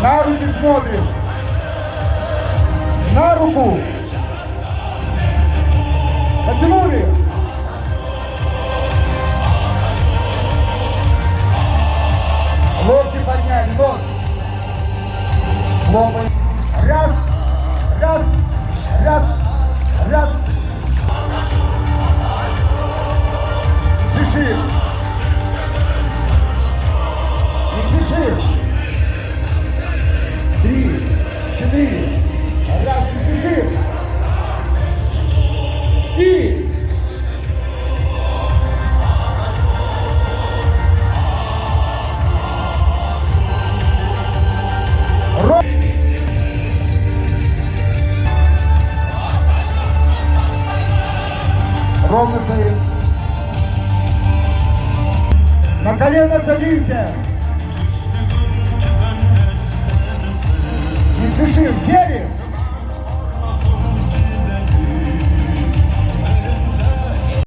На руки смотрим. На руку. Потянули. Локти подняли, нос. Хлопаем. Раз, раз, раз, раз. Спешим. Не спешим. 3, 4. Раз, не спешим. И. Ровно стоим. На колено садимся. Не спешим. Сели.